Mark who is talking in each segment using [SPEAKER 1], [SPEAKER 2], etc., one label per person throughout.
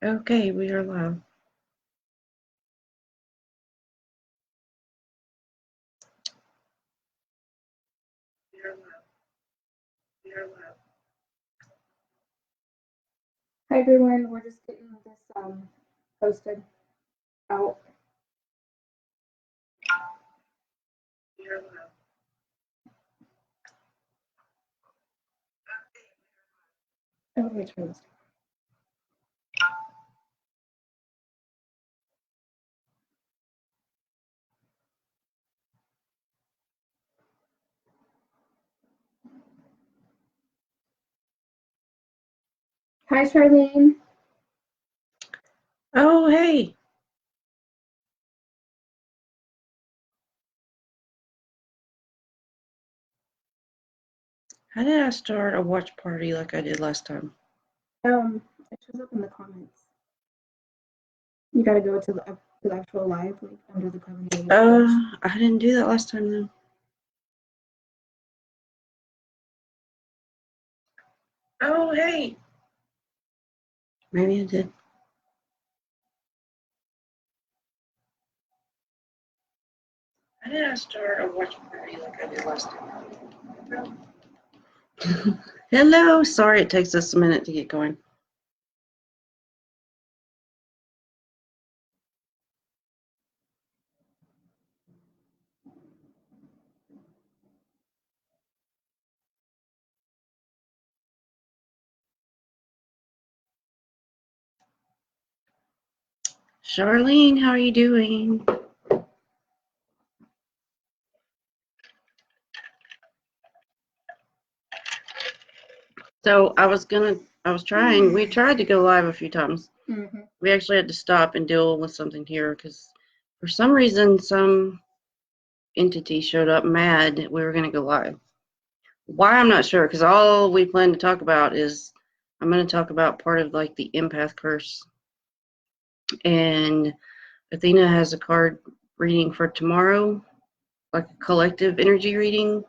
[SPEAKER 1] Okay, we are live.
[SPEAKER 2] Hi everyone, we're just getting this posted out. Oh, let me turn this. Hi Charlene.
[SPEAKER 1] Oh, hey. How did I start a watch party like I did last time?
[SPEAKER 2] It shows up in the comments. You gotta go to the actual live, like under the Coven.
[SPEAKER 1] I didn't do that last time though. Oh, hey. Maybe I did. How did I start a watch party like I did last time? Hello. Sorry it takes us a minute to get going. Charlene, how are you doing? So we tried to go live a few times.
[SPEAKER 2] Mm-hmm.
[SPEAKER 1] We actually had to stop and deal with something here because for some reason some entity showed up mad that we were going to go live. Why, I'm not sure, because all we plan to talk about is I'm going to talk about part of like the empath curse. And Athena has a card reading for tomorrow, like a collective energy reading.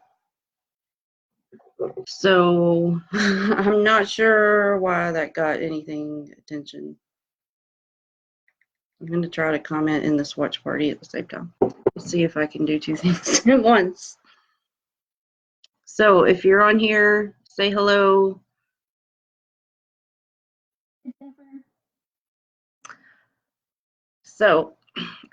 [SPEAKER 1] So I'm not sure why that got anything attention. I'm going to try to comment in this watch party at the same time. Let's see if I can do two things at once. So if you're on here, say hello. So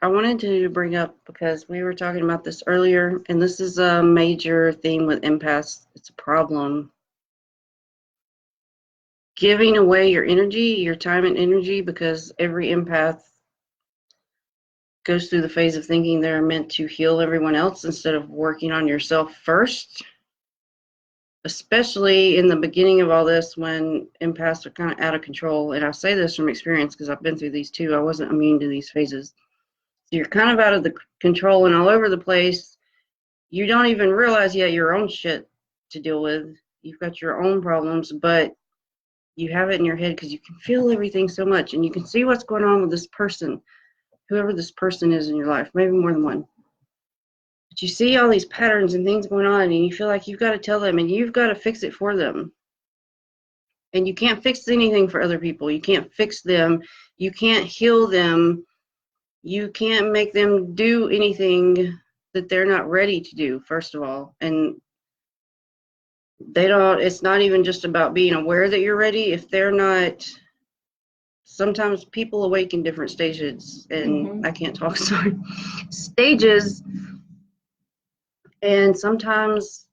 [SPEAKER 1] I wanted to bring up, because we were talking about this earlier, and this is a major theme with empaths. It's a problem. Giving away your energy, your time and energy, because every empath goes through the phase of thinking they're meant to heal everyone else instead of working on yourself first. Especially in the beginning of all this, when empaths are kind of out of control. And I say this from experience because I've been through these too. I wasn't immune to these phases. So you're kind of out of the control and all over the place. You don't even realize yet your own shit to deal with. You've got your own problems, but you have it in your head because you can feel everything so much, and you can see what's going on with this person, whoever this person is in your life, maybe more than one. But you see all these patterns and things going on, and you feel like you've got to tell them and you've got to fix it for them. And you can't fix anything for other people. You can't fix them. You can't heal them. You can't make them do anything that they're not ready to do, first of all. And it's not even just about being aware that you're ready. If they're not, sometimes people awake in different stages, and I can't talk, sorry, stages. And sometimes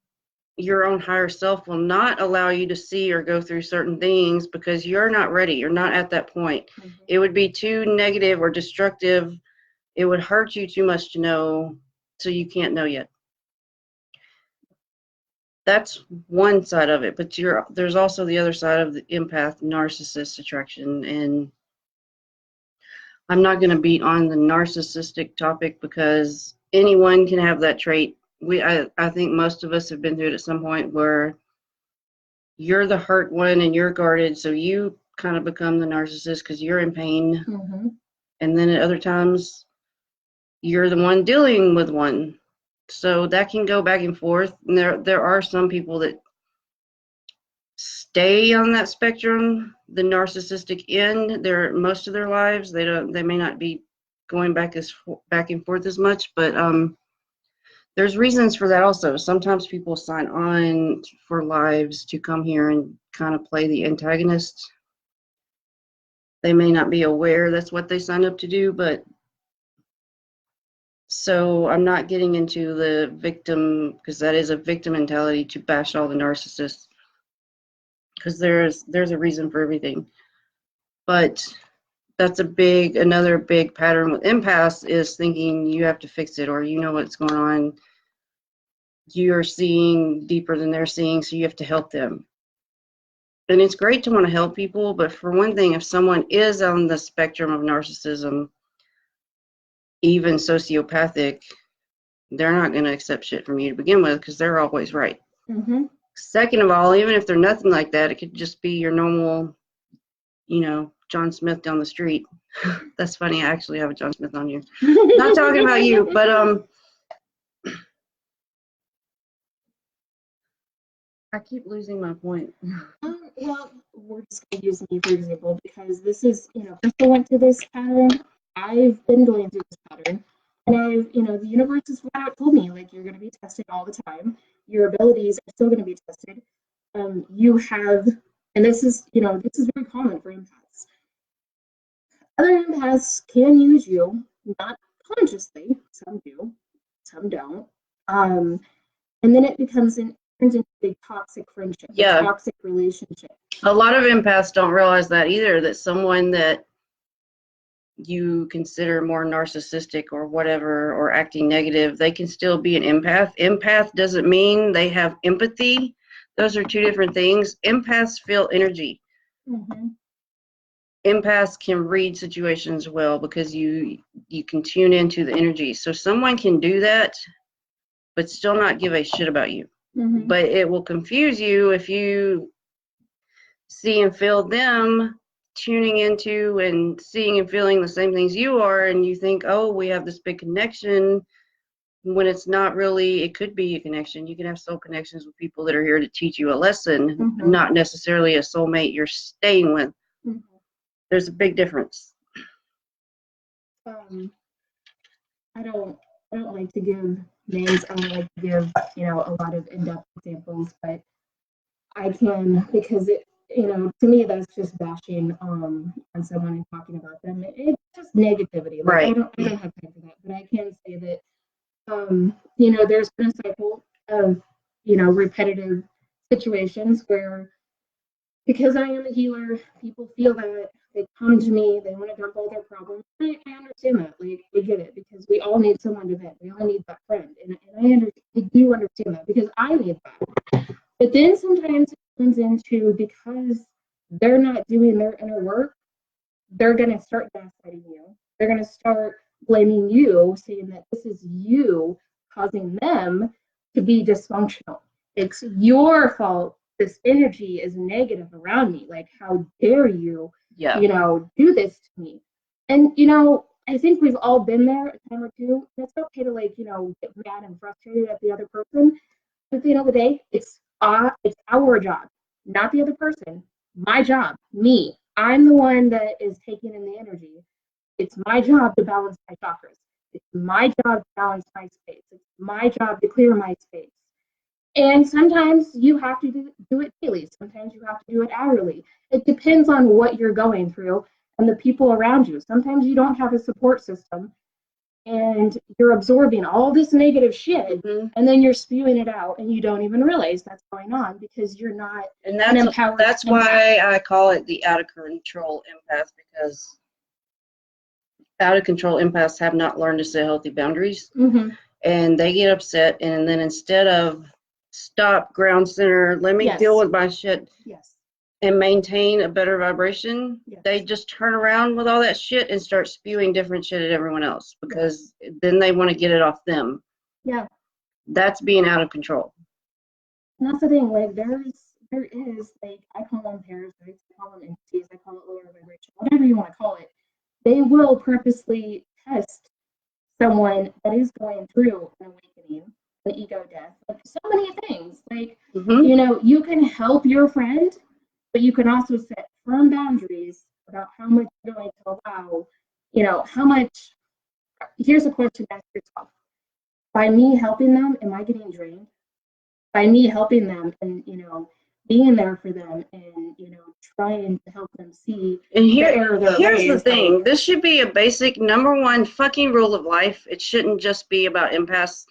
[SPEAKER 1] your own higher self will not allow you to see or go through certain things because you're not ready. You're not at that point. It would be too negative or destructive. It would hurt you too much to know, so you can't know yet. That's one side of it, but there's also the other side of the empath narcissist attraction. And I'm not going to beat on the narcissistic topic because anyone can have that trait. I think most of us have been through it at some point where you're the hurt one and you're guarded, so you kind of become the narcissist because you're in pain. Mm-hmm. And then at other times, you're the one dealing with one. So that can go back and forth. And there are some people that stay on that spectrum, the narcissistic end, most of their lives. They may not be going back and forth as much, but there's reasons for that also. Sometimes people sign on for lives to come here and kind of play the antagonist. They may not be aware that's what they signed up to do, but so I'm not getting into the victim, because that is a victim mentality to bash all the narcissists, because there's a reason for everything. But that's another big pattern with empaths is thinking you have to fix it, or you know what's going on. You're seeing deeper than they're seeing, so you have to help them. And it's great to want to help people, but for one thing, if someone is on the spectrum of narcissism, even sociopathic, they're not going to accept shit from you to begin with, because they're always right.
[SPEAKER 2] Mm-hmm.
[SPEAKER 1] Second of all, even if they're nothing like that, it could just be your normal, John Smith down the street. That's funny. I actually have a John Smith on here. Not talking about you, but I keep losing my point.
[SPEAKER 2] Well, we're just going to use me for example, because this is, Crystal went through this pattern. I've been going through this pattern. And the universe has flat out told me, like, you're going to be tested all the time. Your abilities are still going to be tested. You have, and this is very common for empaths. Other empaths can use you, not consciously. Some do, some don't. And then it turns into a toxic friendship,
[SPEAKER 1] Yeah.
[SPEAKER 2] a toxic relationship.
[SPEAKER 1] A lot of empaths don't realize that either, that someone that you consider more narcissistic or whatever, or acting negative, they can still be an empath. Empath doesn't mean they have empathy. Those are two different things. Empaths feel energy.
[SPEAKER 2] Mm-hmm.
[SPEAKER 1] Empaths can read situations well because you can tune into the energy. So someone can do that, but still not give a shit about you.
[SPEAKER 2] Mm-hmm.
[SPEAKER 1] But it will confuse you if you see and feel them tuning into and seeing and feeling the same things you are, and you think, oh, we have this big connection, when it's not really. It could be a connection. You can have soul connections with people that are here to teach you a lesson,
[SPEAKER 2] Mm-hmm.
[SPEAKER 1] not necessarily a soulmate you're staying with.
[SPEAKER 2] Mm-hmm.
[SPEAKER 1] There's a big difference.
[SPEAKER 2] I don't like to give names. I don't like to give a lot of in-depth examples, but I can, because it, to me, that's just bashing on someone and talking about them. It's just negativity. Like,
[SPEAKER 1] Right.
[SPEAKER 2] I don't have time for that. But I can say that there's been a cycle of repetitive situations where, because I am a healer, people feel that they come to me, they want to dump all their problems. I understand that. Like, we get it, because we all need someone to vent. We all need that friend, and I do understand that, because I need that. But then sometimes it turns into, because they're not doing their inner work, they're going to start gaslighting you. They're going to start blaming you, saying that this is you causing them to be dysfunctional. It's your fault. This energy is negative around me. Like, how dare you, do this to me? And, I think we've all been there a time or two. It's okay to, like, get mad and frustrated at the other person. But at the end of the day, it's our job, not the other person. My job, me. I'm the one that is taking in the energy. It's my job to balance my chakras. It's my job to balance my space. It's my job to clear my space. And sometimes you have to do it daily. Sometimes you have to do it hourly. It depends on what you're going through and the people around you. Sometimes you don't have a support system, and you're absorbing all this negative shit,
[SPEAKER 1] Mm-hmm.
[SPEAKER 2] and then you're spewing it out, and you don't even realize that's going on, because you're not
[SPEAKER 1] And
[SPEAKER 2] an empowered.
[SPEAKER 1] that's why I call it the out of control empath, because out of control empaths have not learned to set healthy boundaries.
[SPEAKER 2] Mm-hmm.
[SPEAKER 1] And they get upset, and then instead of stop, ground center, let me deal with my shit, and maintain a better vibration, they just turn around with all that shit and start spewing different shit at everyone else, because then they want to get it off them.
[SPEAKER 2] Yeah.
[SPEAKER 1] That's being out of control.
[SPEAKER 2] And that's the thing, like, there is, like, I call them parasites, I call them entities, I call it lower vibration, whatever you want to call it. They will purposely test someone that is going through an awakening, an ego death, like so many things. Like,
[SPEAKER 1] Mm-hmm.
[SPEAKER 2] you know, you can help your friend, but you can also set firm boundaries about how much you're going to allow, you know, how much. Here's a question to ask yourself. By me helping them, am I getting drained? By me helping them and, you know, being there for them and, you know, trying to help them see
[SPEAKER 1] And
[SPEAKER 2] the error of their
[SPEAKER 1] here's the
[SPEAKER 2] ways.
[SPEAKER 1] thing.
[SPEAKER 2] Like,
[SPEAKER 1] This should be a basic number one fucking rule of life. It shouldn't just be about empaths.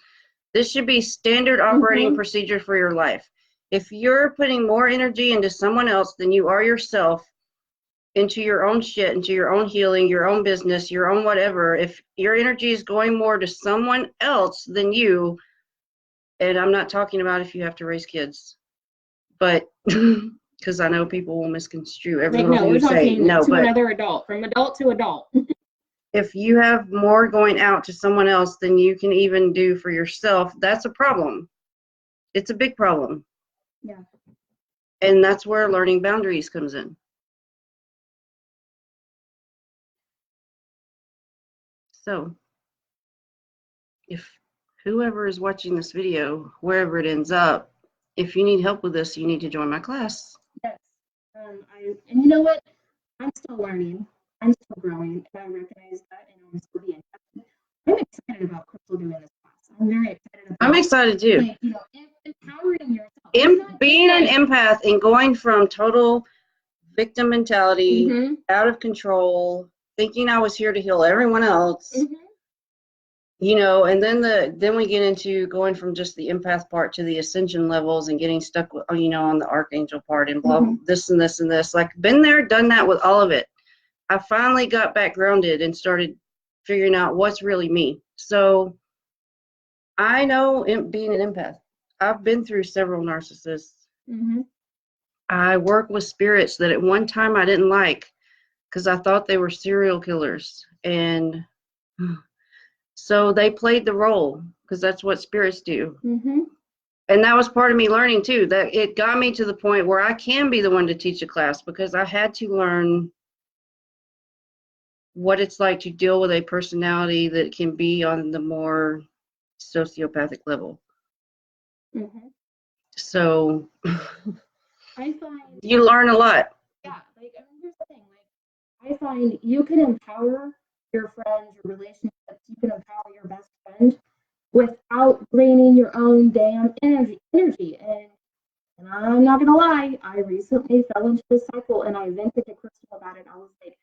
[SPEAKER 1] This should be standard operating procedure for your life. If you're putting more energy into someone else than you are yourself, into your own shit, into your own healing, your own business, your own whatever, if your energy is going more to someone else than you, and I'm not talking about if you have to raise kids, but because I know people will misconstrue every
[SPEAKER 2] like,
[SPEAKER 1] little
[SPEAKER 2] no,
[SPEAKER 1] thing
[SPEAKER 2] we're
[SPEAKER 1] you say.
[SPEAKER 2] talking
[SPEAKER 1] No,
[SPEAKER 2] to
[SPEAKER 1] but
[SPEAKER 2] another adult, from adult to adult.
[SPEAKER 1] if you have more going out to someone else than you can even do for yourself, that's a problem. It's a big problem.
[SPEAKER 2] Yeah.
[SPEAKER 1] And that's where learning boundaries comes in. So if whoever is watching this video, wherever it ends up, if you need help with this, you need to join my class.
[SPEAKER 2] Yes. And you know what? I'm still learning. I'm still growing, and I recognize that, and I'm still being tested. I'm excited about Crystal doing this class. I'm very excited about.
[SPEAKER 1] I'm excited too.
[SPEAKER 2] Like, you know, empowering yourself.
[SPEAKER 1] Being an empath and going from total victim mentality, out of control, thinking I was here to heal everyone else, you know, and then we get into going from just the empath part to the ascension levels and getting stuck with, you know, on the archangel part and blah, this and this and this. Like, been there, done that with all of it. I finally got back grounded and started figuring out what's really me. So I know being an empath. I've been through several narcissists. I work with spirits that at one time I didn't like because I thought they were serial killers. And so they played the role because that's what spirits do. And that was part of me learning too, that it got me to the point where I can be the one to teach a class because I had to learn what it's like to deal with a personality that can be on the more sociopathic level. So
[SPEAKER 2] I find
[SPEAKER 1] you learn a lot.
[SPEAKER 2] Yeah, like, I mean, here's the thing. Like, I find you can empower your friends, your relationships. You can empower your best friend without draining your own damn energy. And I'm not gonna lie, I recently fell into this cycle, and I vented to Crystal about it. I was like,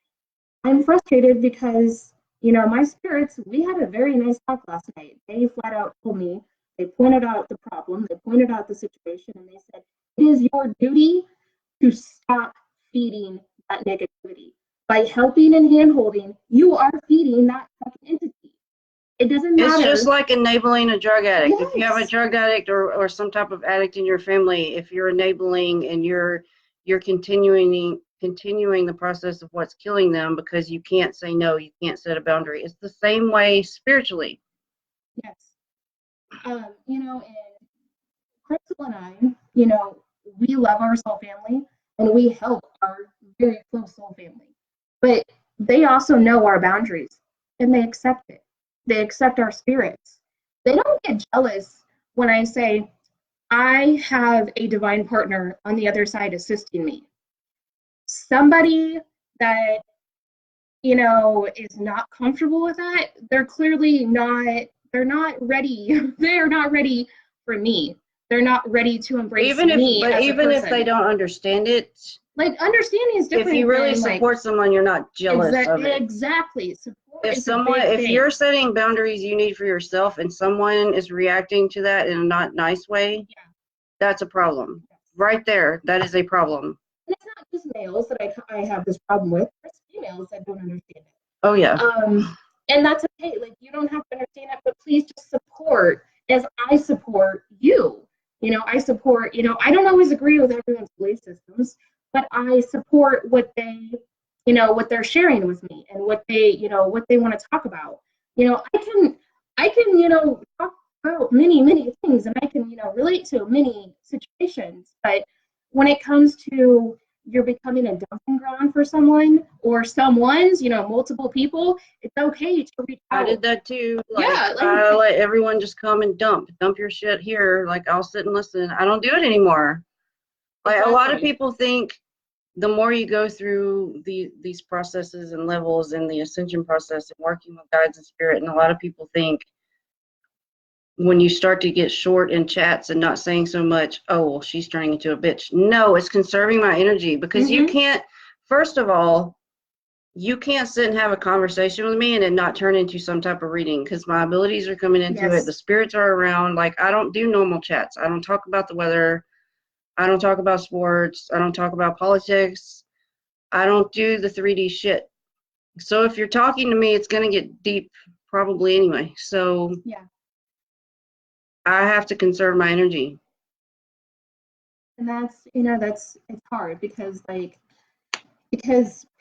[SPEAKER 2] I'm frustrated because, you know, my spirits, we had a very nice talk last night. They flat out told me, they pointed out the problem, they pointed out the situation, and they said, it is your duty to stop feeding that negativity. By helping and hand holding, you are feeding that fucking entity. It doesn't matter.
[SPEAKER 1] It's just like enabling a drug addict. Yes. If you have a drug addict or some type of addict in your family, if you're enabling and you're continuing the process of what's killing them because you can't say no, you can't set a boundary. It's the same way spiritually.
[SPEAKER 2] Yes. You know, and Crystal and I, you know, we love our soul family and we help our very close soul family. But they also know our boundaries and they accept it. They accept our spirits. They don't get jealous when I say, I have a divine partner on the other side assisting me. Somebody that, you know, is not comfortable with that, they're clearly not, they're not ready. They're not ready for me. They're not ready to embrace me. But
[SPEAKER 1] even if they don't understand it,
[SPEAKER 2] like, understanding is different.
[SPEAKER 1] If you really support someone, you're not jealous of it.
[SPEAKER 2] Exactly. Support
[SPEAKER 1] if you're setting boundaries you need for yourself and someone is reacting to that in a not nice way, that's a problem. Right there, that is a problem.
[SPEAKER 2] And it's not just males that I have this problem with. There's females that don't understand it.
[SPEAKER 1] Oh yeah.
[SPEAKER 2] And that's okay. Like, you don't have to understand it, but please just support as I support you. You know, I support, you know, I don't always agree with everyone's belief systems, but I support what they, you know, what they're sharing with me and what they, you know, what they want to talk about. You know, I can, you know, talk about many things and I can, you know, relate to many situations. But when it comes to you're becoming a dumping ground for someone or someone's, multiple people, it's okay to reach out.
[SPEAKER 1] I did that too.
[SPEAKER 2] Yeah,
[SPEAKER 1] I let everyone just come and dump your shit here. Like, I'll sit and listen. I don't do it anymore. Like, exactly. A lot of people think the more you go through these processes and levels in the ascension process and working with guides and spirit, and a lot of people think when you start to get short in chats and not saying so much, oh, well, she's turning into a bitch. No, it's conserving my energy, because you can't, first of all, you can't sit and have a conversation with me and it not turn into some type of reading, because my abilities are coming into it. The spirits are around. Like, I don't do normal chats. I don't talk about the weather. I don't talk about sports. I don't talk about politics. I don't do the 3D shit. So if you're talking to me, it's going to get deep probably anyway. So
[SPEAKER 2] yeah,
[SPEAKER 1] I have to conserve my energy.
[SPEAKER 2] And that's, it's hard because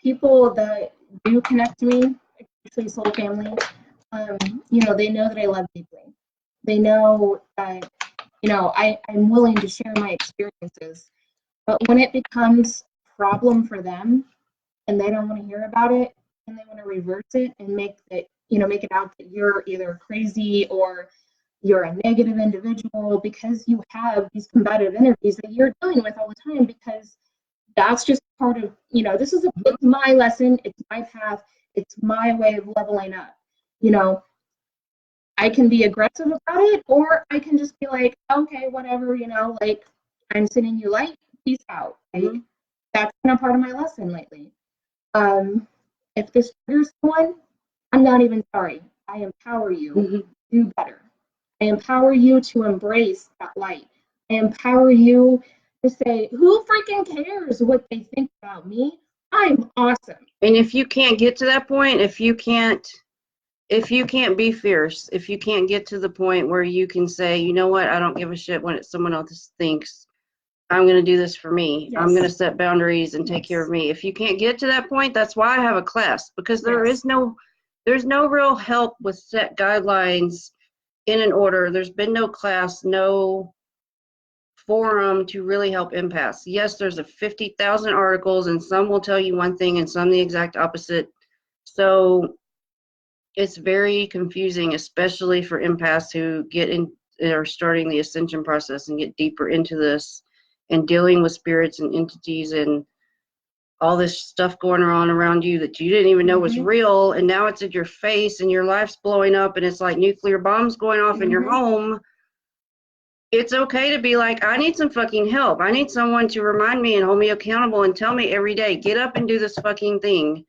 [SPEAKER 2] people that do connect to me, especially soul family, they know that I love deeply. They know that, I'm willing to share my experiences. But when it becomes a problem for them and they don't want to hear about it and they want to reverse it and make it out that you're either crazy or you're a negative individual because you have these combative energies that you're dealing with all the time, because that's just part of, it's my lesson, it's my path, it's my way of leveling up. I can be aggressive about it, or I can just be like, okay, whatever, like, I'm sending you light, peace out. Like, that's kind of part of my lesson lately. If this triggers someone, I'm not even sorry. I empower you to do better. I empower you to embrace that light. I empower you to say, who freaking cares what they think about me? I'm awesome.
[SPEAKER 1] And if you can't get to that point, if you can't be fierce, if you can't get to the point where you can say, you know what, I don't give a shit what someone else thinks. I'm going to do this for me. I'm going to set boundaries and take care of me. If you can't get to that point, that's why I have a class, because there's no real help with set guidelines in an order. There's been no class, no forum to really help empaths. Yes, there's 50,000 articles, and some will tell you one thing and some the exact opposite. So it's very confusing, especially for empaths who are starting the ascension process and get deeper into this and dealing with spirits and entities and all this stuff going on around you that you didn't even know was real, and now it's in your face and your life's blowing up and it's like nuclear bombs going off in your home. It's okay to be like, I need some fucking help. I need someone to remind me and hold me accountable and tell me every day, get up and do this fucking thing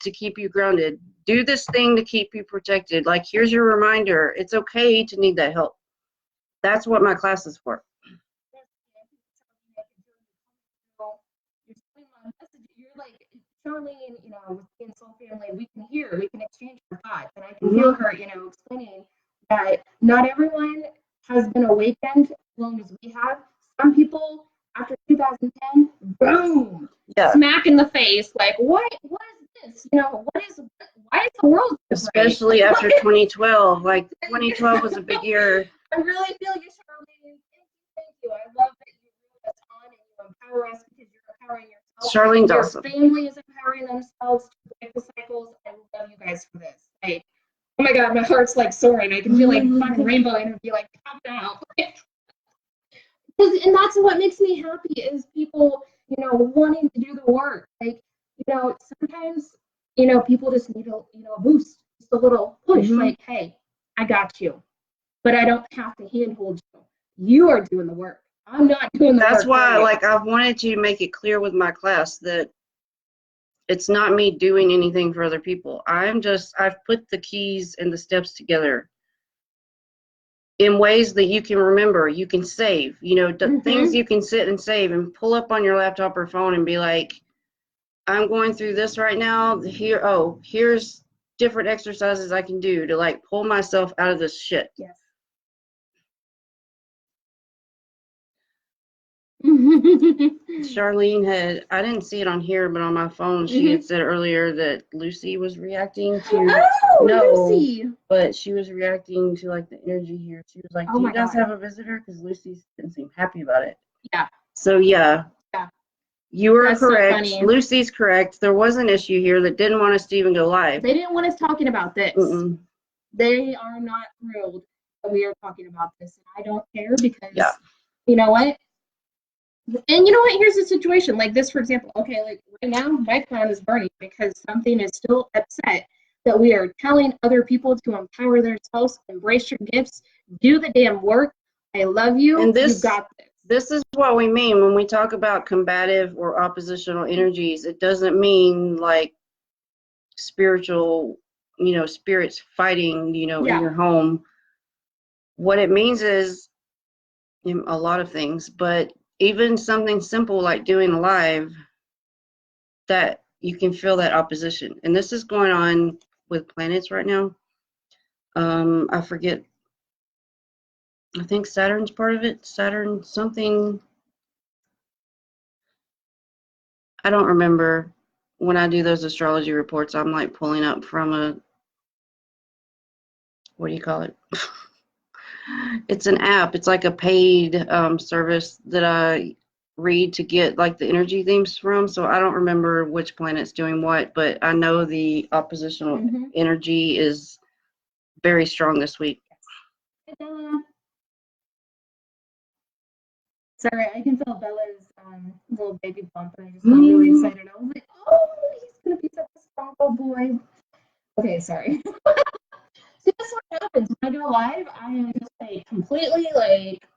[SPEAKER 1] to keep you grounded. Do this thing to keep you protected. Like, here's your reminder. It's okay to need that help. That's what my class is for.
[SPEAKER 2] You're like, Charlene, in Soul Family, we can exchange our thoughts. And I can feel her, explaining that not everyone has been awakened as long as we have. Some people, after 2010, boom, smack in the face, like, what is this? Why is the world different?
[SPEAKER 1] Especially after 2012. Like, 2012 was a big year.
[SPEAKER 2] I really feel you, Charlene. Thank you. I love that you bring us on and you empower us, because you're empowering yourself.
[SPEAKER 1] Charlene's awesome.
[SPEAKER 2] Your family is empowering themselves to break the cycles. I love you guys for this. Like, oh my God, my heart's like soaring. I can feel like fucking rainbow energy like popping out. And that's what makes me happy, is people, wanting to do the work. Like, sometimes, people just need a boost, just a little push. Like, hey, I got you, but I don't have to handhold you. You are doing the work. I'm not doing the work.
[SPEAKER 1] That's why, like, I've wanted to make it clear with my class that it's not me doing anything for other people. I've put the keys and the steps together in ways that you can remember, you can save, things you can sit and save and pull up on your laptop or phone and be like, I'm going through this right now. Here's different exercises I can do to, like, pull myself out of this shit.
[SPEAKER 2] Yes.
[SPEAKER 1] Charlene I didn't see it on here, but on my phone, she had said earlier that Lucy was reacting to,
[SPEAKER 2] Lucy.
[SPEAKER 1] But she was reacting to, like, the energy here. She was like, do you guys have a visitor? Because Lucy didn't seem happy about it.
[SPEAKER 2] Yeah.
[SPEAKER 1] So, yeah. You are
[SPEAKER 2] That's so
[SPEAKER 1] correct.
[SPEAKER 2] funny.
[SPEAKER 1] Lucy's correct. There was an issue here that didn't want us to even go live.
[SPEAKER 2] They didn't want us talking about this.
[SPEAKER 1] Mm-mm.
[SPEAKER 2] They are not thrilled that we are talking about this. And I don't care because,
[SPEAKER 1] Yeah.
[SPEAKER 2] you know what? And you know what? Here's the situation. Like this, for example. Okay, like right now, my crown is burning because something is still upset that we are telling other people to empower themselves, embrace your gifts, do the damn work. I love you.
[SPEAKER 1] And
[SPEAKER 2] You got this.
[SPEAKER 1] This is what we mean when we talk about combative or oppositional energies. It doesn't mean like spiritual, spirits fighting, in your home. What it means is a lot of things, but even something simple like doing a live, that you can feel that opposition. And this is going on with planets right now. I forget. I think Saturn's part of it. Saturn something. I don't remember. When I do those astrology reports, I'm like pulling up from what do you call it? It's an app. It's like a paid service that I read to get like the energy themes from. So I don't remember which planet's doing what, but I know the oppositional energy is very strong this week.
[SPEAKER 2] Sorry, I can feel Bella's little baby bump, and I just got really excited. I was like, oh, he's gonna be such a strong old boy. Okay, sorry. See, this is what happens when I do a live. I am just like completely like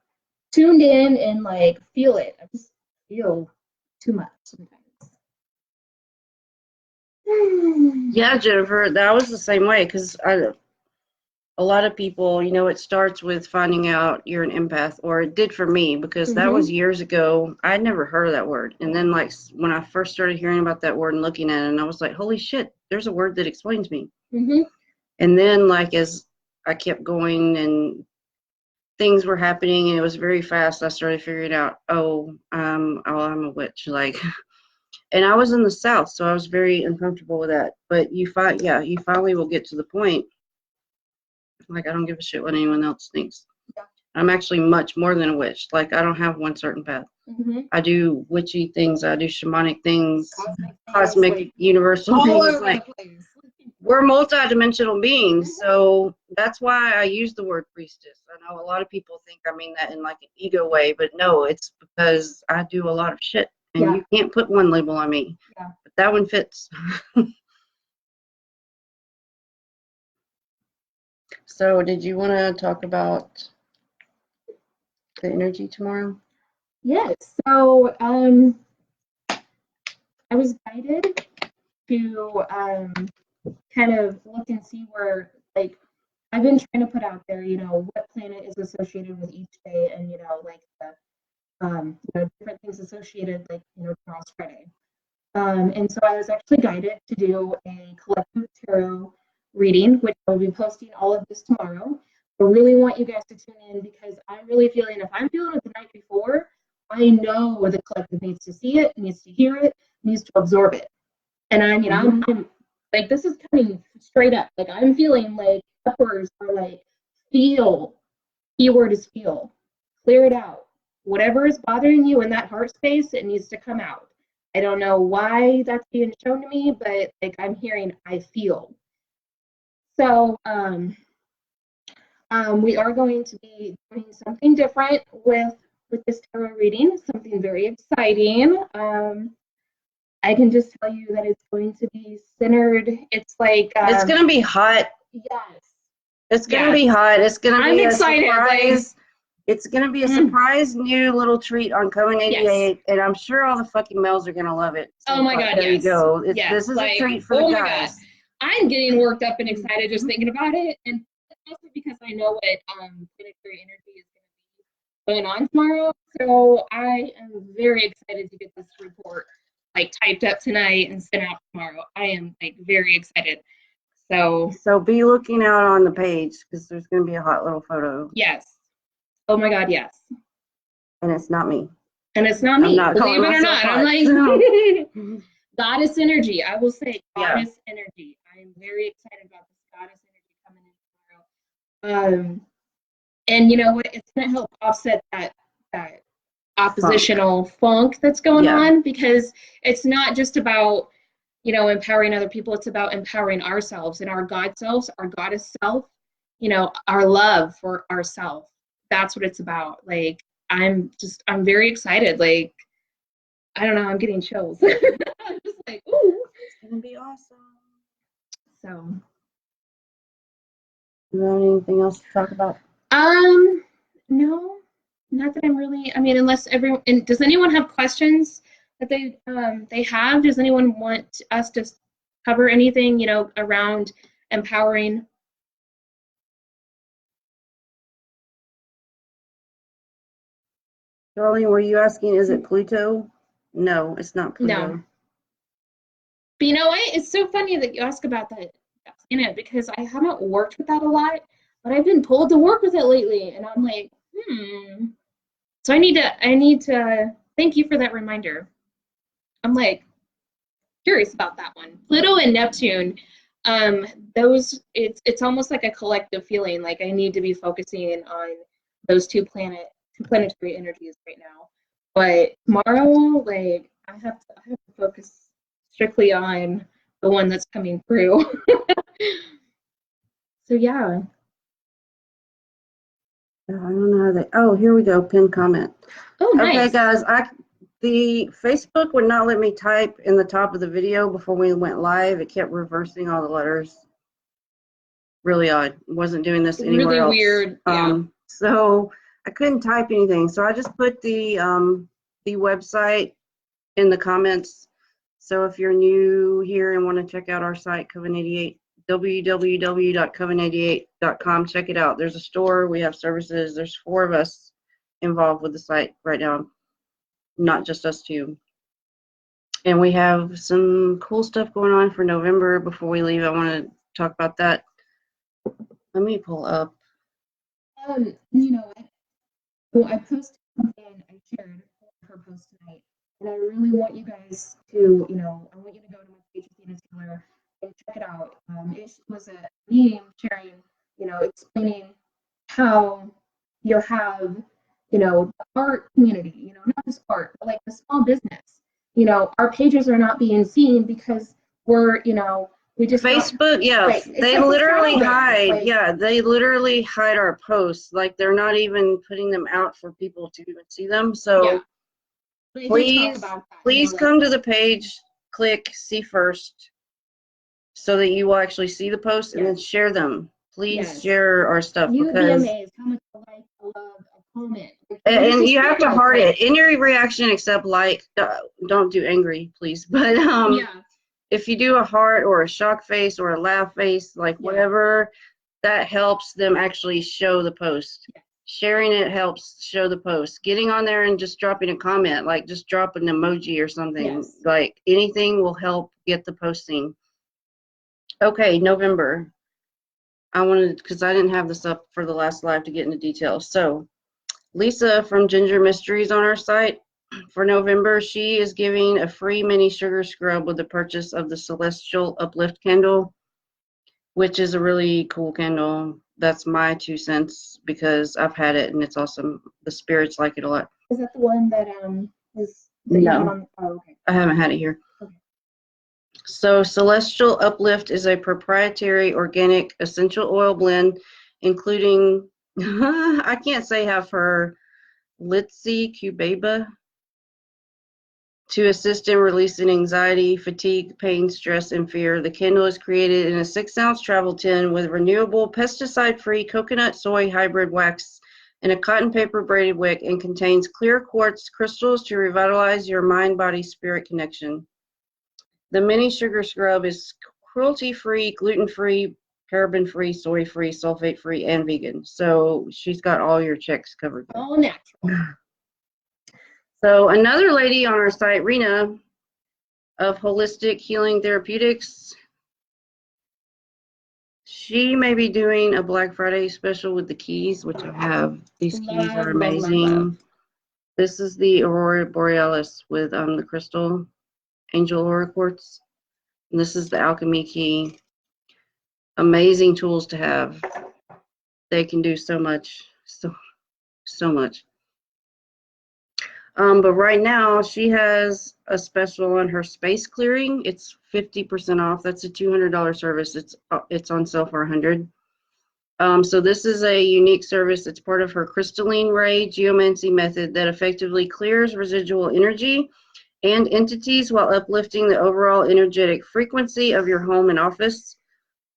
[SPEAKER 2] tuned in and like feel it. I just feel too much sometimes.
[SPEAKER 1] Yeah, Jennifer, that was the same way because a lot of people, it starts with finding out you're an empath, or it did for me because that was years ago. I'd never heard of that word. And then like when I first started hearing about that word and looking at it, and I was like, holy shit, there's a word that explains me. And then like as I kept going and things were happening and it was very fast, I started figuring out, I'm a witch. Like, and I was in the South, so I was very uncomfortable with that. But you finally will get to the point. Like, I don't give a shit what anyone else thinks. Yeah. I'm actually much more than a witch. Like, I don't have one certain path. I do witchy things. I do shamanic things, cosmic like, universal things. Like, we're multi-dimensional beings, so that's why I use the word priestess. I know a lot of people think I mean that in like an ego way, but no, it's because I do a lot of shit, and you can't put one label on me. Yeah. But that one fits. So did you want to talk about the energy tomorrow?
[SPEAKER 2] Yes. So I was guided to kind of look and see where, like, I've been trying to put out there, what planet is associated with each day, and like the different things associated, like tomorrow's Friday. And so I was actually guided to do a collective tarot reading, which I'll be posting all of this tomorrow. I really want you guys to tune in because I'm really feeling, if I'm feeling it the night before, I know the collective needs to see it, needs to hear it, needs to absorb it. And I'm like, this is coming straight up. Like, I'm feeling like peppers are like, feel. Keyword is feel. Clear it out. Whatever is bothering you in that heart space, it needs to come out. I don't know why that's being shown to me, but like I'm hearing, I feel. So we are going to be doing something different with this tarot reading, something very exciting. I can just tell you that it's going to be centered. It's like
[SPEAKER 1] it's going to be hot.
[SPEAKER 2] Yes.
[SPEAKER 1] It's going to be hot. It's going to be
[SPEAKER 2] excited,
[SPEAKER 1] a surprise. It's going to be a surprise new little treat on Coven 88, and I'm sure all the fucking males are going to love it.
[SPEAKER 2] So, oh my God,
[SPEAKER 1] there you go. This is a treat for the guys.
[SPEAKER 2] I'm getting worked up and excited just thinking about it, and also because I know what planetary energy is going to be going on tomorrow. So I am very excited to get this report like typed up tonight and sent out tomorrow. I am like very excited. So
[SPEAKER 1] be looking out on the page because there's going to be a hot little photo.
[SPEAKER 2] Yes. Oh my God, yes.
[SPEAKER 1] And it's not me.
[SPEAKER 2] And it's not me. Believe it or not. I'm like goddess energy. I will say goddess energy. I am very excited about this goddess energy coming in tomorrow. And you know what? It's gonna help offset that oppositional funk that's going on, because it's not just about, you know, empowering other people. It's about empowering ourselves and our God selves, our goddess self, you know, our love for ourselves. That's what it's about. Like, I'm very excited. Like, I don't know, I'm getting chills. I'm just like, ooh.
[SPEAKER 1] It's gonna be awesome.
[SPEAKER 2] So,
[SPEAKER 1] you have anything else to talk about?
[SPEAKER 2] No, not that I'm really, I mean, unless everyone, and does anyone have questions that they have? Does anyone want us to cover anything, you know, around empowering?
[SPEAKER 1] Darlene, were you asking, is it Pluto? No, it's not Pluto.
[SPEAKER 2] No. But you know what? It's so funny that you ask about that planet, because I haven't worked with that a lot, but I've been pulled to work with it lately, and I'm like, So I need to thank you for that reminder. I'm like curious about that one. Pluto and Neptune, those, it's almost like a collective feeling. Like, I need to be focusing on those two planetary energies right now. But tomorrow, like, I have to focus strictly on the one that's coming through. So yeah.
[SPEAKER 1] I don't know how they. Oh, here we go. Pin comment.
[SPEAKER 2] Oh, nice.
[SPEAKER 1] Okay, guys. The Facebook would not let me type in the top of the video before we went live. It kept reversing all the letters. Really odd. It wasn't doing this anywhere else.
[SPEAKER 2] Really weird. Yeah.
[SPEAKER 1] So I couldn't type anything. So I just put the website in the comments. So if you're new here and want to check out our site, Coven 88, www.coven88.com, check it out. There's a store, we have services. There's 4 of us involved with the site right now, not just us 2. And we have some cool stuff going on for November. Before we leave, I want to talk about that. Let me pull up.
[SPEAKER 2] You know what? Well, I posted something, I shared her post tonight, and I really want you guys to, you know, I want you to go to my page, Athena Taylor, and check it out. It was a meme sharing, you know, explaining how you have, you know, the art community, you know, not just art, but like the small business. You know, our pages are not being seen because we're, you know, we just
[SPEAKER 1] Facebook, yeah,
[SPEAKER 2] right.
[SPEAKER 1] They
[SPEAKER 2] like
[SPEAKER 1] literally hide.
[SPEAKER 2] Like,
[SPEAKER 1] yeah, they literally hide our posts. Like, they're not even putting them out for people to even see them. So
[SPEAKER 2] yeah.
[SPEAKER 1] please come to the page, click see first, so that you will actually see the posts, and then share them. Please share our stuff.
[SPEAKER 2] You'd be amazed how much a like, a love, a comment.
[SPEAKER 1] And you have to heart it. Any reaction except like, don't do angry, please. But if you do a heart or a shock face or a laugh face, like whatever, that helps them actually show the post. Sharing it helps show the post. Getting on there and just dropping a comment, like just drop an emoji or something, like anything will help get the posting. Okay, November. I wanted, because I didn't have this up for the last live to get into details. So Lisa from Ginger Mysteries on our site for November, she is giving a free mini sugar scrub with the purchase of the Celestial Uplift candle, which is a really cool candle. That's my 2 cents because I've had it and it's awesome. The spirits like it a lot.
[SPEAKER 2] Is that the one that is that
[SPEAKER 1] no,
[SPEAKER 2] you have on? Oh, okay.
[SPEAKER 1] I haven't had it here.
[SPEAKER 2] Okay.
[SPEAKER 1] So Celestial Uplift is a proprietary organic essential oil blend, including I can't say half her Litsi Cubeba to assist in releasing anxiety, fatigue, pain, stress, and fear. The candle is created in a 6-ounce travel tin with renewable, pesticide-free coconut soy hybrid wax and a cotton paper braided wick, and contains clear quartz crystals to revitalize your mind-body-spirit connection. The mini sugar scrub is cruelty-free, gluten-free, paraben-free, soy-free, sulfate-free, and vegan. So she's got all your checks covered.
[SPEAKER 2] All natural.
[SPEAKER 1] So another lady on our site, Rena, of Holistic Healing Therapeutics, she may be doing a Black Friday special with the keys, which I have. These keys are amazing. Love. This is the Aurora Borealis with the crystal angel aura quartz. And this is the alchemy key. Amazing tools to have. They can do so much, so much. But right now she has a special on her space clearing. It's 50% off. That's a $200 service. It's on sale for $100. So this is a unique service that's part of her crystalline ray geomancy method that effectively clears residual energy and entities while uplifting the overall energetic frequency of your home and office.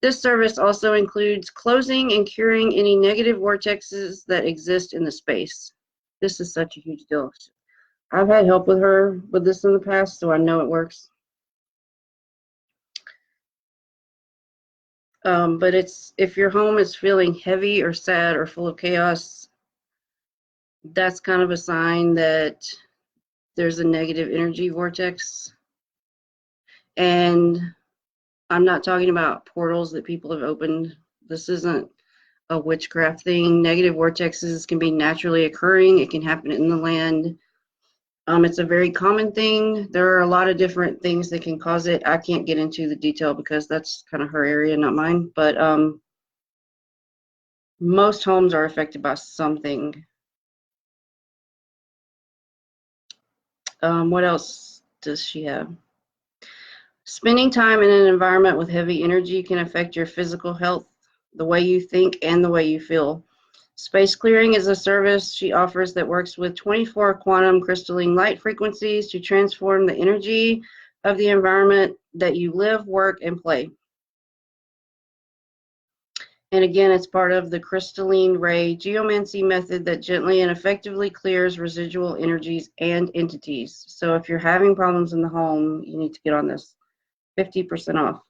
[SPEAKER 1] This service also includes closing and curing any negative vortexes that exist in the space. This is such a huge deal. I've had help with her with this in the past, so I know it works. But if your home is feeling heavy or sad or full of chaos, that's kind of a sign that there's a negative energy vortex. And I'm not talking about portals that people have opened. This isn't a witchcraft thing. Negative vortexes can be naturally occurring. It can happen in the land. It's a very common thing. There are a lot of different things that can cause it. I can't get into the detail because that's kind of her area, not mine. But most homes are affected by something. What else does she have? Spending time in an environment with heavy energy can affect your physical health, the way you think, and the way you feel. Space clearing is a service she offers that works with 24 quantum crystalline light frequencies to transform the energy of the environment that you live, work, and play. And again, it's part of the crystalline ray geomancy method that gently and effectively clears residual energies and entities. So if you're having problems in the home, you need to get on this. 50% off.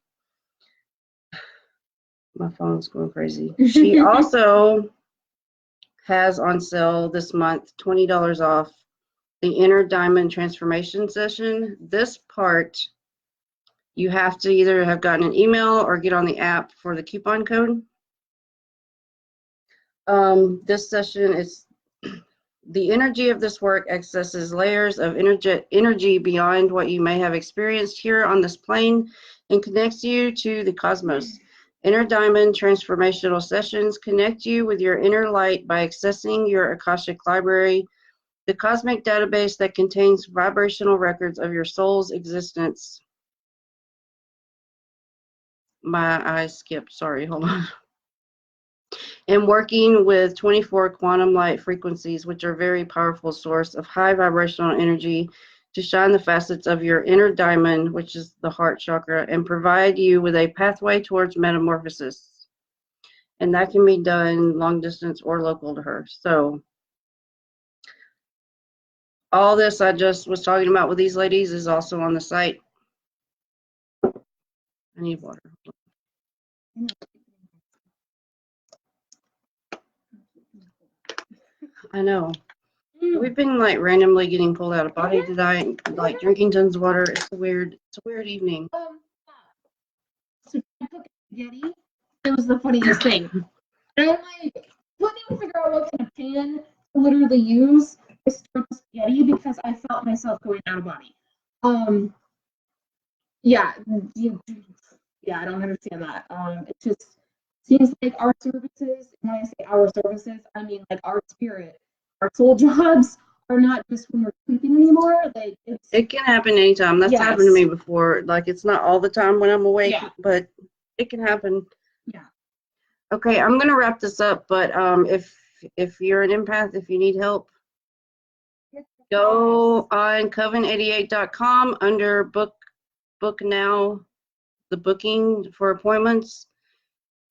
[SPEAKER 1] My phone's going crazy. She also has on sale this month $20 off the Inner Diamond Transformation Session. This part, you have to either have gotten an email or get on the app for the coupon code. This session is the energy of this work accesses layers of energy beyond what you may have experienced here on this plane and connects you to the cosmos. Inner Diamond Transformational Sessions connect you with your inner light by accessing your Akashic Library, the cosmic database that contains vibrational records of your soul's existence. My eyes skipped, sorry, hold on. And working with 24 quantum light frequencies, which are a very powerful source of high vibrational energy to shine the facets of your inner diamond, which is the heart chakra, and provide you with a pathway towards metamorphosis. And that can be done long distance or local to her. So all this I just was talking about with these ladies is also on the site. I need water. I know. We've been like randomly getting pulled out of body tonight, like drinking tons of water. It's a weird evening.
[SPEAKER 2] So I took spaghetti. It was the funniest thing. And I'm like, couldn't even figure out what kind of pan to literally use to stir the spaghetti because I felt myself going out of body. Yeah, I don't understand that. It just seems like our services, and when I say our services, I mean like our spirit, our soul jobs are not just when we're sleeping anymore. Like
[SPEAKER 1] it can happen anytime. That's happened to me before. Like it's not all the time when I'm awake, but it can happen.
[SPEAKER 2] Yeah.
[SPEAKER 1] Okay, I'm gonna wrap this up, but if you're an empath, if you need help, go on coven88.com under book now, the booking for appointments.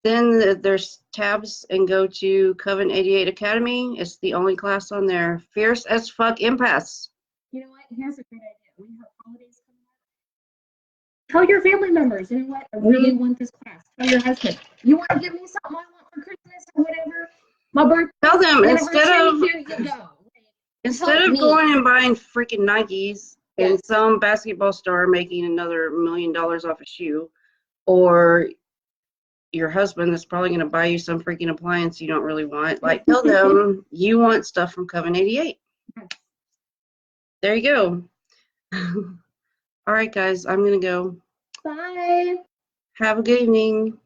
[SPEAKER 1] Then there's tabs and go to Coven 88 Academy. It's the only class on there. Fierce as fuck empaths.
[SPEAKER 2] You know what? Here's a great idea. We have holidays coming up. Tell your family members, you know what? I really want this class. Tell your husband. You want to give me something I want for Christmas or whatever? My birthday.
[SPEAKER 1] Tell them
[SPEAKER 2] instead
[SPEAKER 1] of going and buying freaking Nikes and some basketball star making another $1 million off a shoe, or your husband that's probably going to buy you some freaking appliance you don't really want. Like, tell them you want stuff from Coven 88. There you go. All right, guys, I'm going to go.
[SPEAKER 2] Bye.
[SPEAKER 1] Have a good evening.